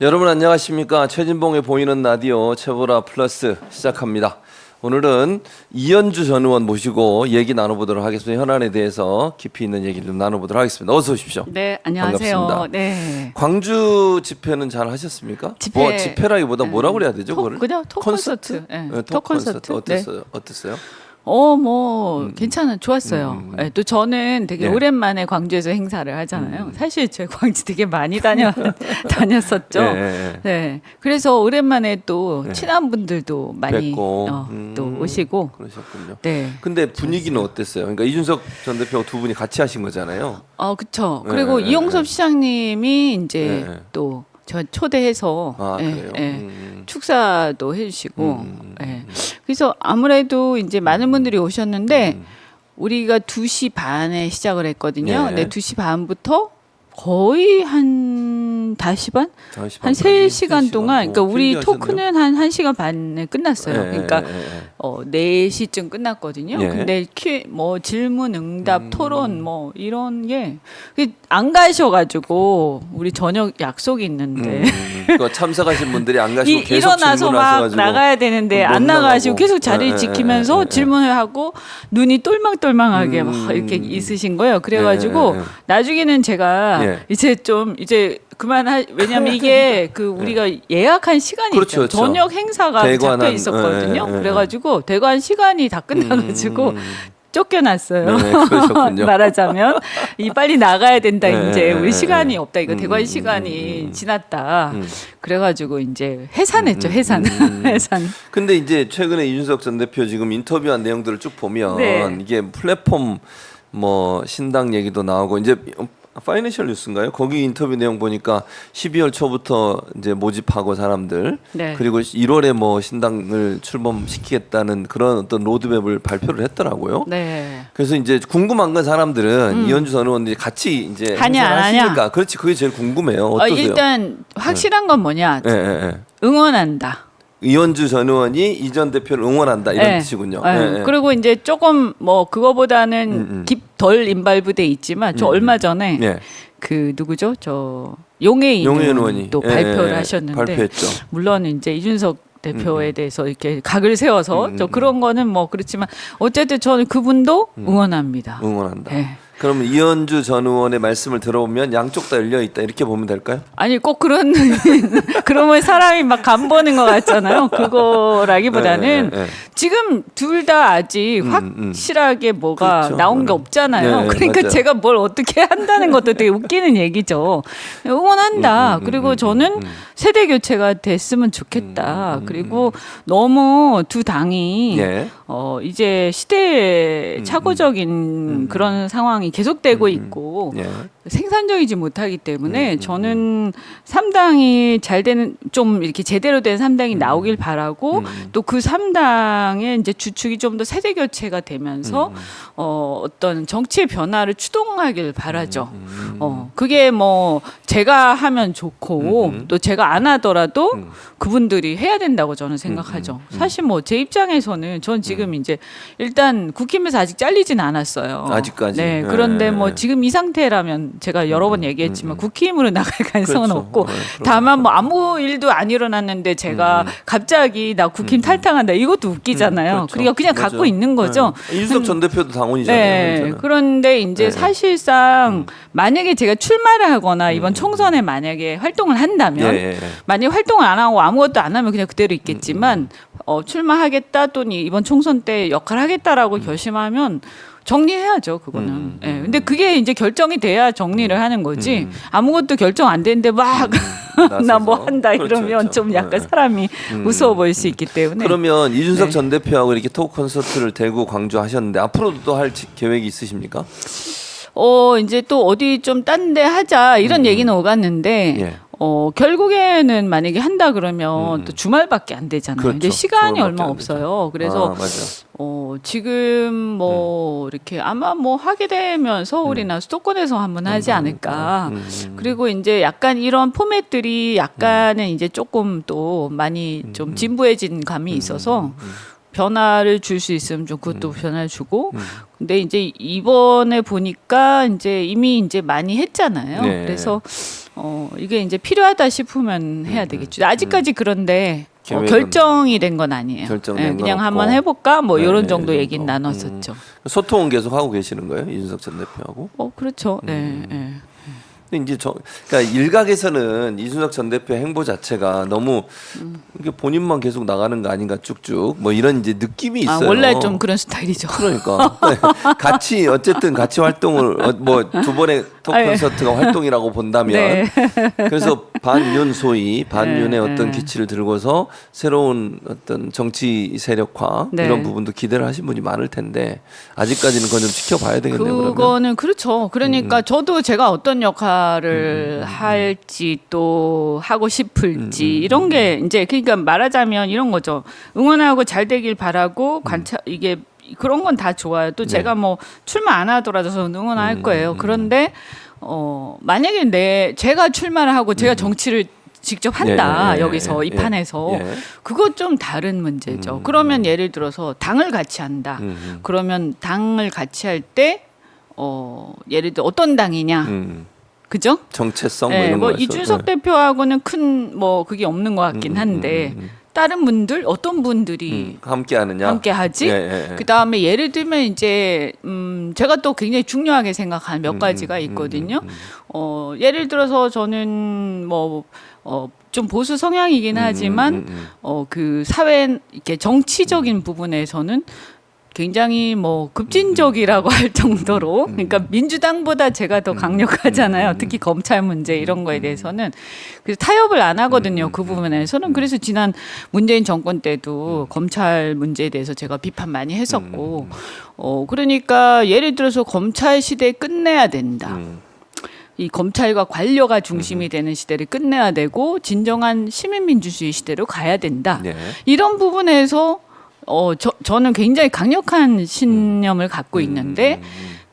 여러분 안녕하십니까. 최진봉의 보이는 라디오 최보라 플러스 시작합니다. 오늘은 이현주 전 의원 모시고 얘기 나눠보도록 하겠습니다. 현안에 대해서 깊이 있는 얘기를 좀 나눠보도록 하겠습니다. 어서 오십시오. 네, 안녕하세요. 반갑습니다. 네. 광주 집회는 잘 하셨습니까? 집회라기보다 뭐라고 그래야 되죠? 그냥 톡 콘서트. 네. 톡 콘서트 어땠어요? 좋았어요. 네, 또 저는 되게 네. 오랜만에 광주에서 행사를 하잖아요. 사실 제가 광주 되게 많이 다녔었죠. 네. 네. 그래서 오랜만에 또 네. 친한 분들도 많이 뵙고 또 오시고. 그러셨군요. 네. 근데 분위기는 어땠어요? 그러니까 이준석 전 대표가 두 분이 같이 하신 거잖아요. 그렇죠. 네, 그리고 네, 이용섭 네. 시장님이 이제 네. 또 저 초대해서 그래요? 축사도 해주시고, 그래서 아무래도 이제 많은 분들이 오셨는데 우리가 2시 반에 시작을 했거든요. 네. 근데 2시 반부터 거의 한 5시 반? 한 3시간 동안, 그러니까 우리 토크는 한 1시간 반에 끝났어요. 그러니까 4시쯤 끝났거든요. 예. 근데 질문, 응답, 토론 뭐 이런 게 안 가셔가지고 우리 저녁 약속이 있는데 그거 참석하신 분들이 안 가시고 계속 일어나서 막 질문하셔가지고 나가야 되는데 못 안 나가시고 나가고. 계속 자리 지키면서 질문을 하고 눈이 똘망똘망하게 막 이렇게 있으신 거예요. 그래가지고 나중에는 제가 이제 왜냐면 이게 우리가 예약한 시간이 그렇죠, 있죠. 그렇죠. 저녁 행사가 대관한, 잡혀 있었거든요. 그래가지고 대관 시간이 다 끝나가지고 쫓겨났어요. 네, 그러셨군요. 말하자면 빨리 나가야 된다. 이제 우리 시간이 네. 없다. 이거 대관 시간이 지났다. 그래가지고 이제 해산했죠. 해산. 해산. 근데 이제 최근에 이준석 전 대표 지금 인터뷰한 내용들을 쭉 보면 네. 이게 플랫폼 뭐 신당 얘기도 나오고 이제 파이낸셜 뉴스인가요? 거기 인터뷰 내용 보니까 12월 초부터 이제 모집하고 사람들 네. 그리고 1월에 뭐 신당을 출범시키겠다는 그런 어떤 로드맵을 발표를 했더라고요. 네. 그래서 이제 궁금한 건 사람들은 이현주 전 의원들이 같이 이제 하냐, 행사를 안 하냐? 하시니까 그렇지 그게 제일 궁금해요. 어떠세요? 일단 확실한 건 뭐냐? 응원한다. 이현주 전 의원이 이 전 대표를 응원한다 이런 뜻이군요. 그리고 이제 조금 그거보다는 덜 임발부돼 있지만 저 얼마 전에 그 누구죠? 저 용해인 의원이 또 발표를 하셨는데 발표했죠. 물론 이제 이준석 대표에 대해서 이렇게 각을 세워서 저 그런 거는 뭐 그렇지만 어쨌든 저는 그분도 응원합니다. 응원한다. 네. 그러면 이현주 전 의원의 말씀을 들어보면 양쪽 다 열려 있다 이렇게 보면 될까요? 아니 꼭 그러면 사람이 막 간보는 것 같잖아요. 그거라기보다는 지금 둘 다 아직 확실하게 뭐가 그렇죠. 나온 게 없잖아요. 그러니까 맞아요. 제가 뭘 어떻게 한다는 것도 되게 웃기는 얘기죠. 응원한다. 그리고 저는 세대 교체가 됐으면 좋겠다. 그리고 너무 두 당이 이제 시대에 착오적인 그런 상황이 계속되고 있고 생산적이지 못하기 때문에 저는 3당이 잘 되는 좀 이렇게 제대로 된 3당이 나오길 바라고 또 그 3당의 이제 주축이 좀 더 세대 교체가 되면서 어떤 정치의 변화를 추동하길 바라죠. 그게 뭐 제가 하면 좋고 또 제가 안 하더라도 그분들이 해야 된다고 저는 생각하죠. 사실 뭐 제 입장에서는 전 지금 이제 일단 국힘에서 아직 잘리진 않았어요. 아직까지. 네. 그런데 뭐 지금 이 상태라면 제가 여러 번 얘기했지만 국힘으로 나갈 가능성은 그렇죠. 없고 다만 뭐 아무 일도 안 일어났는데 제가 갑자기 나 국힘 탈당한다 이것도 웃기잖아요. 그렇죠. 그러니까 그냥 맞아요. 갖고 있는 거죠. 이준석 전 대표도 당원이잖아요. 네. 그런데 이제 사실상 만약에 제가 출마를 하거나 이번 총선에 만약에 활동을 한다면 만약에 활동을 안 하고 아무것도 안 하면 그냥 그대로 있겠지만 출마하겠다 또는 이번 총선 때 역할을 하겠다라고 결심하면 정리해야죠, 그거는. 근데 그게 이제 결정이 돼야 정리를 하는 거지. 아무것도 결정 안 되는데 막 나 뭐 한다 이러면 좀 약간 사람이 무서워 보일 수 있기 때문에. 그러면 이준석 전 대표하고 이렇게 토크 콘서트를 대구 광주 하셨는데 앞으로도 또 할 계획이 있으십니까? 이제 또 어디 좀 딴 데 하자 이런 얘기는 오갔는데 결국에는 만약에 한다 그러면 또 주말밖에 안 되잖아요. 그렇죠. 근데 시간이 얼마 안 없어요. 그래서 지금 뭐 이렇게 아마 뭐 하게 되면 서울이나 수도권에서 한번 하지 않을까. 그리고 이제 약간 이런 포맷들이 약간은 이제 조금 또 많이 좀 진부해진 감이 있어서 변화를 줄 수 있으면 좀 그것도 변화를 주고. 근데 이제 이번에 보니까 이제 이미 이제 많이 했잖아요. 그래서 이게 이제 필요하다 싶으면 해야 되겠죠. 아직까지 그런데 결정이 된 건 아니에요. 결정된 그냥 건 한번 없고. 해볼까 뭐 네, 이런 네, 정도 이 얘기는 정도. 나눴었죠. 소통은 계속 하고 계시는 거예요, 이준석 전 대표하고? 그렇죠. 네. 네. 근데 이제 그러니까 일각에서는 이준석 전 대표 행보 자체가 너무 이게 본인만 계속 나가는 거 아닌가 쭉쭉 뭐 이런 이제 느낌이 있어요. 원래 좀 그런 스타일이죠. 그러니까 같이 어쨌든 같이 활동을 뭐 두 번의 톡 아, 예. 콘서트가 활동이라고 본다면 네. 그래서 반윤 소위 반윤의 네, 어떤 네. 기치를 들고서 새로운 어떤 정치 세력화 네. 이런 부분도 기대를 하신 분이 많을 텐데 아직까지는 그건 좀 지켜봐야 되겠네요. 그러면. 그거는 그렇죠. 그러니까 저도 제가 어떤 역할을 할지 또 하고 싶을지 이런 게 이제 그러니까 말하자면 이런 거죠. 응원하고 잘 되길 바라고 관찰 이게 그런 건 다 좋아요. 또 제가 뭐 출마 안 하더라도 저는 응원할 거예요. 그런데 만약에 제가 출마를 하고 제가 정치를 직접 한다 여기서 이 판에서 그거 좀 다른 문제죠. 그러면 예를 들어서 당을 같이 한다. 그러면 당을 같이 할 때 예를 들어 어떤 당이냐, 그죠? 정체성 뭐 이런 뭐 거 이준석 대표하고는 큰 뭐 그게 없는 것 같긴 한데 다른 분들 어떤 분들이 함께하느냐? 함께 하지? 그 다음에 예를 들면 이제 제가 또 굉장히 중요하게 생각하는 몇 가지가 있거든요. 예를 들어서 저는 뭐 좀 보수 성향이긴 하지만 그 사회 이렇게 정치적인 부분에서는 굉장히 뭐 급진적이라고 할 정도로 그러니까 민주당보다 제가 더 강력하잖아요. 특히 검찰 문제 이런 거에 대해서는 그래서 타협을 안 하거든요. 그 부분에서는 그래서 지난 문재인 정권 때도 검찰 문제에 대해서 제가 비판 많이 했었고 그러니까 예를 들어서 검찰 시대 끝내야 된다. 이 검찰과 관료가 중심이 되는 시대를 끝내야 되고 진정한 시민민주주의 시대로 가야 된다. 이런 부분에서 저는 굉장히 강력한 신념을 갖고 있는데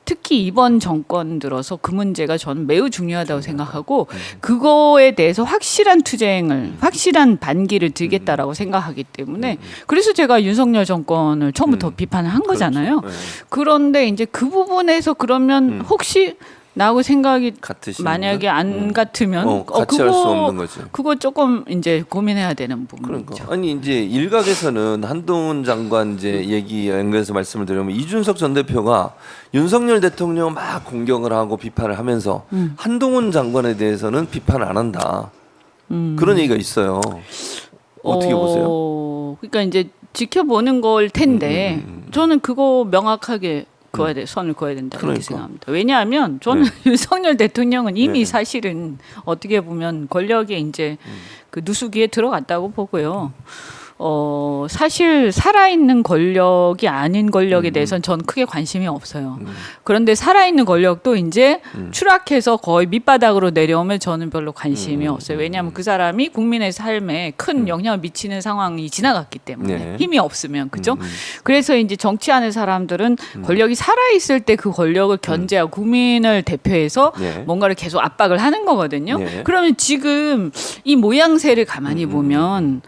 특히 이번 정권 들어서 그 문제가 저는 매우 중요하다고 생각하고 그거에 대해서 확실한 투쟁을 확실한 반기를 들겠다라고 생각하기 때문에 그래서 제가 윤석열 정권을 처음부터 비판을 한 거잖아요. 그런데 이제 그 부분에서 그러면 혹시 나하고 생각이 만약에 안 같으면 같이 할 수 없는 거지. 그거 조금 이제 고민해야 되는 부분이죠. 그러니까. 아니 이제 일각에서는 한동훈 장관 이제 얘기 연결해서 말씀을 드리면 이준석 전 대표가 윤석열 대통령 막 공격을 하고 비판을 하면서 한동훈 장관에 대해서는 비판을 안 한다. 그런 얘기가 있어요. 어떻게 보세요? 그러니까 이제 지켜보는 걸 텐데 저는 그거 명확하게 선을 그어야 된다 이렇게 생각합니다. 왜냐하면 저는 윤석열 대통령은 이미 사실은 어떻게 보면 권력에 이제 그 누수기에 들어갔다고 보고요. 사실 살아있는 권력이 아닌 권력에 대해서는 전 크게 관심이 없어요. 그런데 살아있는 권력도 이제 추락해서 거의 밑바닥으로 내려오면 저는 별로 관심이 없어요. 왜냐하면 그 사람이 국민의 삶에 큰 영향을 미치는 상황이 지나갔기 때문에 힘이 없으면 그죠? 그래서 이제 정치하는 사람들은 권력이 살아있을 때 그 권력을 견제하고 국민을 대표해서 뭔가를 계속 압박을 하는 거거든요. 그러면 지금 이 모양새를 가만히 보면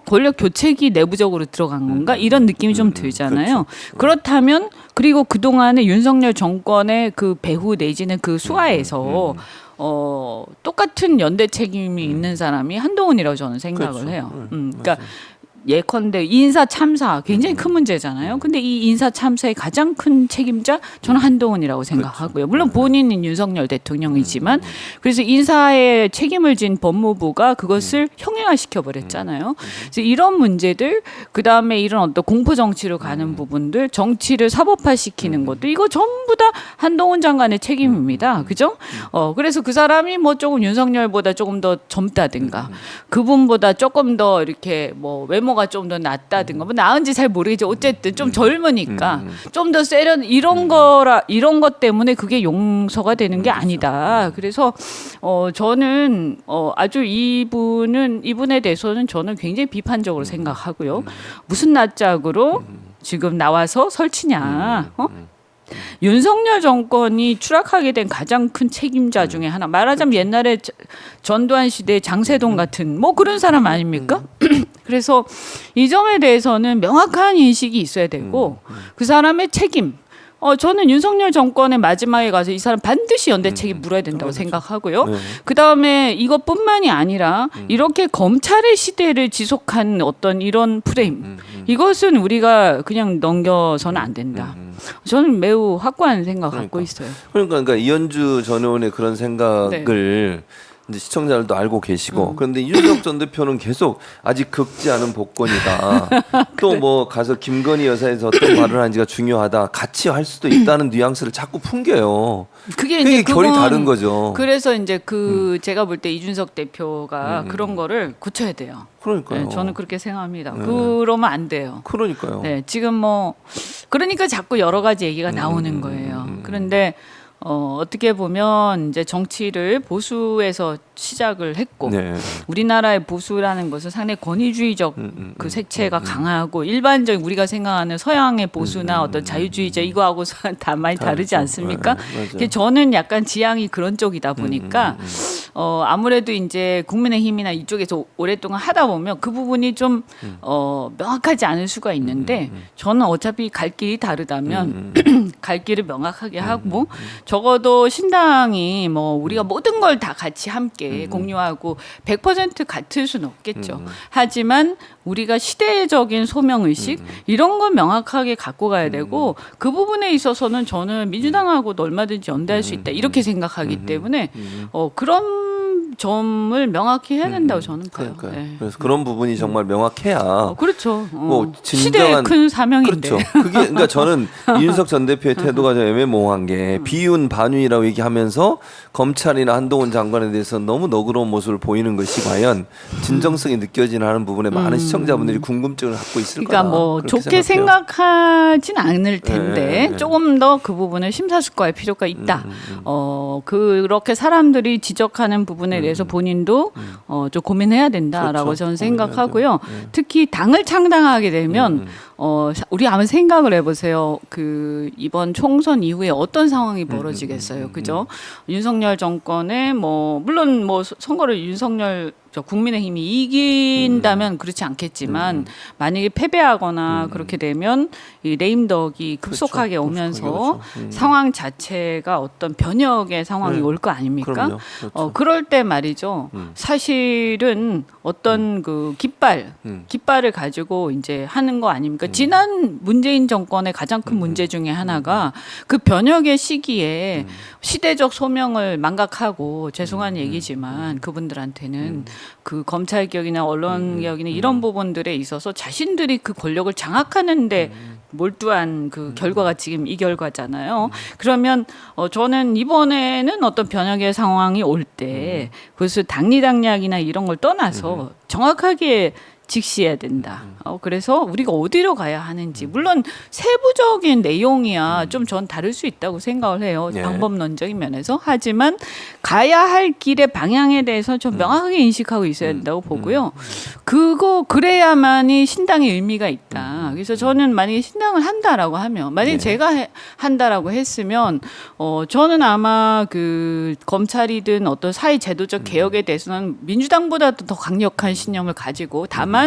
권력 교체기 내부적으로 들어간 건가? 이런 느낌이 좀 들잖아요. 그렇다면 그리고 그동안에 윤석열 정권의 그 배후 내지는 그 수하에서 똑같은 연대 책임이 있는 사람이 한동훈이라고 저는 생각을 해요. 그러니까 예컨대 인사 참사 굉장히 큰 문제잖아요. 근데 이 인사 참사의 가장 큰 책임자 저는 한동훈이라고 생각하고요. 물론 본인은 윤석열 대통령이지만 그래서 인사에 책임을 진 법무부가 그것을 형해화시켜 버렸잖아요. 그래서 이런 문제들 그다음에 이런 어떤 공포 정치로 가는 부분들 정치를 사법화시키는 것도 이거 전부 다 한동훈 장관의 책임입니다. 그죠? 그래서 그 사람이 뭐 조금 윤석열보다 조금 더 젊다든가 그분보다 조금 더 이렇게 뭐 외모가 좀 더 낫다든가 뭐 나은지 잘 모르겠죠. 어쨌든 좀 젊으니까 좀 더 세련 이런 것 때문에 그게 용서가 되는 게 아니다. 그래서 저는 아주 이분에 대해서는 저는 굉장히 비판적으로 생각하고요. 무슨 낯짝으로 지금 나와서 설치냐? 윤석열 정권이 추락하게 된 가장 큰 책임자 중에 하나. 말하자면 옛날에 전두환 시대 장세동 같은 뭐 그런 사람 아닙니까? 그래서 이 점에 대해서는 명확한 인식이 있어야 되고 그 사람의 책임. 저는 윤석열 정권의 마지막에 가서 이 사람 반드시 연대책임 물어야 된다고 생각하고요. 네. 그다음에 이것뿐만이 아니라 이렇게 검찰의 시대를 지속한 어떤 이런 프레임 이것은 우리가 그냥 넘겨서는 안 된다. 저는 매우 확고한 생각 갖고 있어요. 그러니까 이현주 전 의원의 그런 생각을 이제 시청자들도 알고 계시고 그런데 이준석 전 대표는 계속 아직 극지 않은 복권이다. 또 뭐 가서 김건희 여사에서 어떤 말을 하는지가 중요하다. 같이 할 수도 있다는 뉘앙스를 자꾸 풍겨요. 그게 그게 이제 결이 그건 다른 거죠. 그래서 이제 제가 볼 때 이준석 대표가 그런 거를 고쳐야 돼요. 그러니까요. 네, 저는 그렇게 생각합니다. 그러면 안 돼요. 그러니까요. 네, 지금 뭐 그러니까 자꾸 여러 가지 얘기가 나오는 거예요. 그런데 어떻게 보면 이제 정치를 보수에서 시작을 했고 우리나라의 보수라는 것은 상당히 권위주의적 그 색채가 강하고 일반적인 우리가 생각하는 서양의 보수나 어떤 자유주의자 이거하고 다 많이 다르지 않습니까? 저는 약간 지향이 그런 쪽이다 보니까 아무래도 이제 국민의힘이나 이쪽에서 오랫동안 하다 보면 그 부분이 좀 명확하지 않을 수가 있는데 저는 어차피 갈 길이 다르다면 갈 길을 명확하게 하고 적어도 신당이 뭐 우리가 모든 걸 다 같이 함께 공유하고 100% 같을 수는 없겠죠. 하지만 우리가 시대적인 소명의식 이런 건 명확하게 갖고 가야 되고 그 부분에 있어서는 저는 민주당하고도 얼마든지 연대할 수 있다 이렇게 생각하기 때문에 그런 점을 명확히 해야 된다고 저는 봐요. 네. 그래서 그런 부분이 정말 명확해야. 그렇죠. 뭐 시대의 큰 사명인데. 그렇죠. 그게 그러니까 저는 이준석 전 대표의 태도가 좀 애매모호한 게 비윤 반윤이라고 얘기하면서 검찰이나 한동훈 장관에 대해서 너무 너그러운 모습을 보이는 것이 과연 진정성이 느껴지는 하는 부분에 많은 시청자분들이 궁금증을 갖고 있을 거다. 그러니까 뭐 좋게 생각하진 않을 텐데 조금 더 그 부분을 심사숙고할 필요가 있다. 그렇게 사람들이 지적하는 부분에 대해서 본인도 좀 고민해야 된다라고 그렇죠. 저는 생각하고요. 특히 당을 창당하게 되면 우리 한번 생각을 해보세요. 그 이번 총선 이후에 어떤 상황이 벌어지겠어요, 그죠? 윤석열 정권의 뭐 물론 뭐 선거를 윤석열 국민의힘이 이긴다면 그렇지 않겠지만 만약에 패배하거나 그렇게 되면 이 레임덕이 급속하게 오면서 상황 자체가 어떤 변혁의 상황이 올 거 아닙니까? 그럼요. 그렇죠. 그럴 때 말이죠. 사실은 어떤 그 깃발을 가지고 이제 하는 거 아닙니까? 지난 문재인 정권의 가장 큰 문제 중에 하나가 그 변혁의 시기에 시대적 소명을 망각하고 죄송한 얘기지만 그분들한테는 그 검찰 개혁이나 언론 개혁이나 이런 부분들에 있어서 자신들이 그 권력을 장악하는데 몰두한 그 결과가 지금 이 결과잖아요. 그러면 저는 이번에는 어떤 변혁의 상황이 올 때 그것을 당리당략이나 이런 걸 떠나서 정확하게 직시해야 된다. 그래서 우리가 어디로 가야 하는지 물론 세부적인 내용이야 좀 전 다를 수 있다고 생각을 해요. 방법론적인 면에서. 하지만 가야 할 길의 방향에 대해서 좀 명확하게 인식하고 있어야 된다고 보고요. 그래야만이 신당의 의미가 있다. 그래서 저는 만약에 신당을 한다라고 하면 만약에 제가 한다라고 했으면 저는 아마 그 검찰이든 어떤 사회 제도적 개혁에 대해서는 민주당보다도 더 강력한 신념을 가지고 다만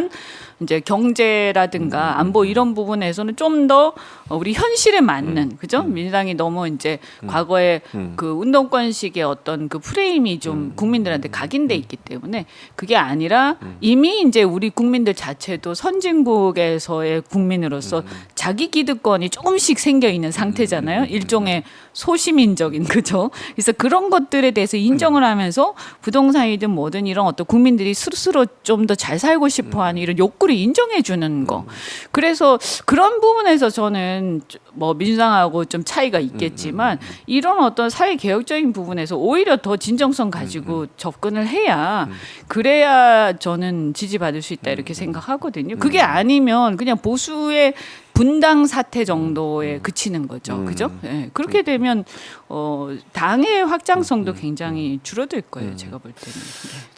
이제 경제라든가 안보 이런 부분에서는 좀 더 우리 현실에 맞는 그죠? 민주당이 너무 이제 과거에 그 운동권식의 어떤 그 프레임이 좀 국민들한테 각인돼 있기 때문에 그게 아니라 이미 이제 우리 국민들 자체도 선진국에서의 국민으로서 자기 기득권이 조금씩 생겨 있는 상태잖아요. 일종의 소시민적인 그죠? 그래서 그런 것들에 대해서 인정을 하면서 부동산이든 뭐든 이런 어떤 국민들이 스스로 좀 더 잘 살고 싶어하는 이런 욕구를 인정해 주는 거. 그래서 그런 부분에서 저는 뭐 민주당하고 좀 차이가 있겠지만 이런 어떤 사회 개혁적인 부분에서 오히려 더 진정성 가지고 접근을 해야 그래야 저는 지지받을 수 있다 이렇게 생각하거든요. 그게 아니면 그냥 보수의 분당 사태 정도에 그치는 거죠. 그죠? 네. 그렇게 되면 당의 확장성도 굉장히 줄어들 거예요. 제가 볼 때는. 네.